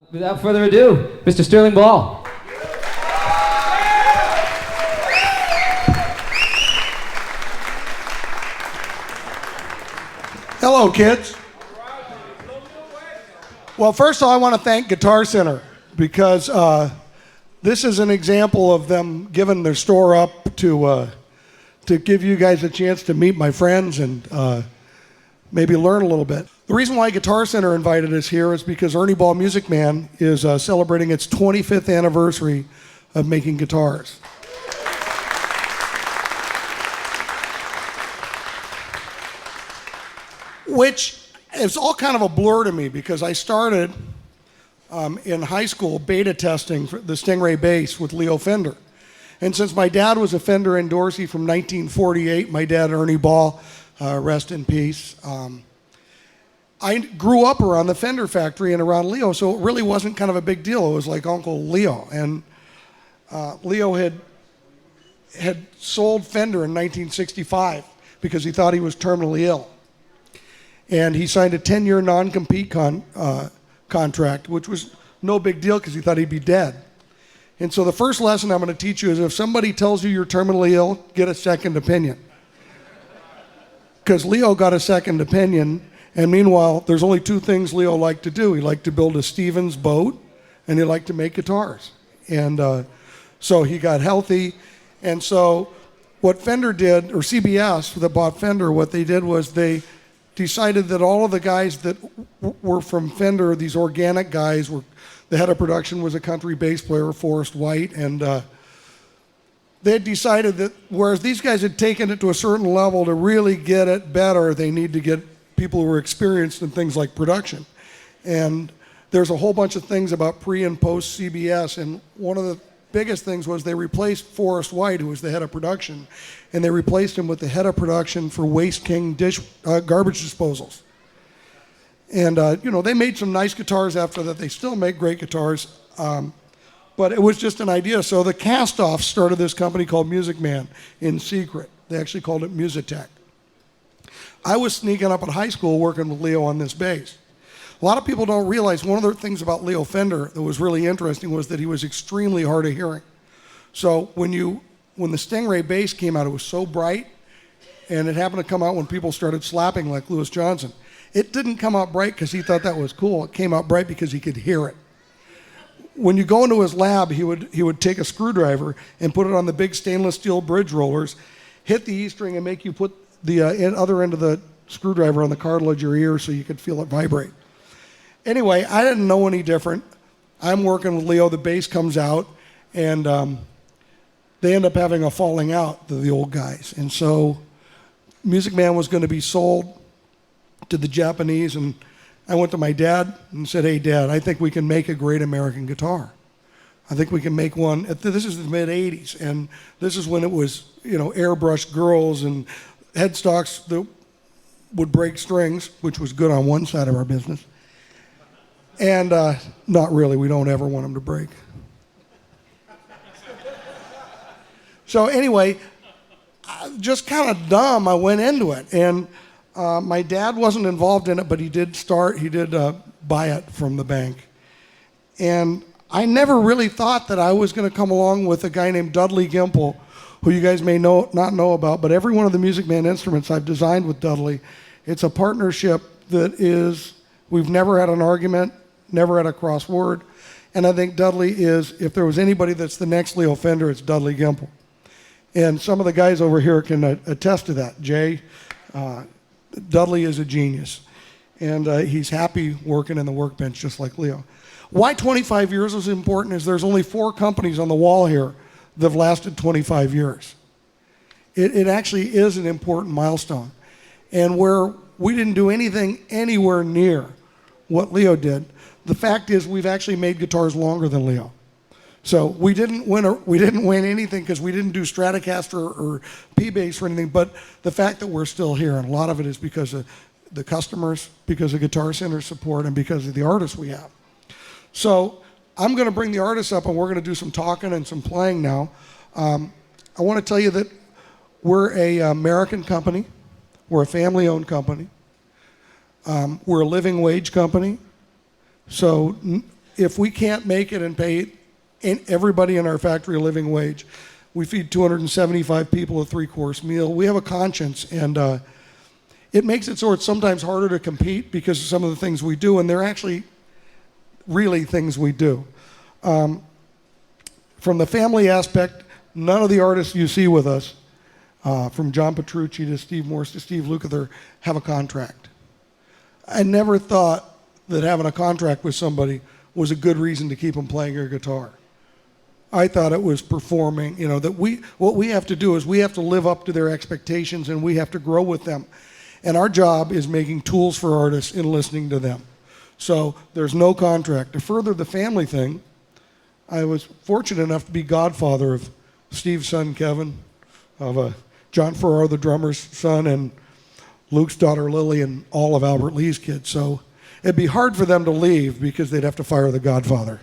Without further ado, Mr. Sterling Ball. Hello, kids. Well, first of all, I want to thank Guitar Center because this is an example of them giving their store up to give you guys a chance to meet my friends and maybe learn a little bit. The reason why Guitar Center invited us here is because Ernie Ball Music Man is celebrating its 25th anniversary of making guitars. Which is all kind of a blur to me because I started in high school beta testing for the Stingray bass with Leo Fender. And since my dad was a Fender endorsee from 1948, my dad, Ernie Ball, rest in peace, I grew up around the Fender factory and around Leo, so it really wasn't kind of a big deal. It was like Uncle Leo. And Leo had sold Fender in 1965 because he thought he was terminally ill. And he signed a 10-year non-compete contract, which was no big deal because he thought he'd be dead. And so the first lesson I'm going to teach you is if somebody tells you you're terminally ill, get a second opinion. Because Leo got a second opinion, and meanwhile, there's only two things Leo liked to do. He liked to build a Stevens boat, and he liked to make guitars. And so he got healthy. And so what Fender did, or CBS that bought Fender, what they did was they decided that all of the guys that were from Fender, these organic guys, the head of production was a country bass player, Forrest White, and they had decided that whereas these guys had taken it to a certain level to really get it better, they need to get people who were experienced in things like production. And there's a whole bunch of things about pre and post CBS, and one of the biggest things was they replaced Forrest White, who was the head of production, and they replaced him with the head of production for Waste King garbage disposals. And they made some nice guitars after that. They still make great guitars, but it was just an idea. So the Cast-Offs started this company called Music Man in secret. They actually called it Musitech. I was sneaking up at high school working with Leo on this bass. A lot of people don't realize one of the things about Leo Fender that was really interesting was that he was extremely hard of hearing. So when the Stingray bass came out, it was so bright, and it happened to come out when people started slapping like Louis Johnson. It didn't come out bright because he thought that was cool. It came out bright because he could hear it. When you go into his lab, he would take a screwdriver and put it on the big stainless steel bridge rollers, hit the E string, and make you put the other end of the screwdriver on the cartilage of your ear so you could feel it vibrate. Anyway, I didn't know any different. I'm working with Leo, the bass comes out, and they end up having a falling out, the old guys. And so Music Man was going to be sold to the Japanese, and I went to my dad and said, "Hey, Dad, I think we can make a great American guitar. I think we can make one." This is the mid-'80s, and this is when it was, airbrushed girls and headstocks that would break strings, which was good on one side of our business. And not really, we don't ever want them to break. So anyway, just kind of dumb, I went into it. And my dad wasn't involved in it, but he did buy it from the bank. And I never really thought that I was going to come along with a guy named Dudley Gimple, who you guys may not know about, but every one of the Music Man instruments I've designed with Dudley, it's a partnership we've never had an argument, never had a cross word, and I think Dudley is, if there was anybody that's the next Leo Fender, it's Dudley Gimple. And some of the guys over here can attest to that. Jay, Dudley is a genius, and he's happy working in the workbench just like Leo. Why 25 years is important is there's only 4 companies on the wall here that have lasted 25 years. It actually is an important milestone. And where we didn't do anything anywhere near what Leo did, the fact is we've actually made guitars longer than Leo. So we didn't win anything because we didn't do Stratocaster or P-Bass or anything, but the fact that we're still here, and a lot of it is because of the customers, because of Guitar Center support, and because of the artists we have. So I'm going to bring the artists up, and we're going to do some talking and some playing now. I want to tell you that we're an American company. We're a family-owned company. We're a living wage company. So if we can't make it and pay everybody in our factory a living wage, we feed 275 people a 3-course meal. We have a conscience, and it makes it so it's sometimes harder to compete because of some of the things we do, and they're actually really things we do. From the family aspect, none of the artists you see with us, from John Petrucci to Steve Morse to Steve Lukather, have a contract. I never thought that having a contract with somebody was a good reason to keep them playing your guitar. I thought it was performing, that what we have to do is we have to live up to their expectations and we have to grow with them. And our job is making tools for artists and listening to them. So there's no contract. To further the family thing, I was fortunate enough to be godfather of Steve's son, Kevin, of John Farrar, the drummer's son, and Luke's daughter, Lily, and all of Albert Lee's kids. So it'd be hard for them to leave because they'd have to fire the godfather.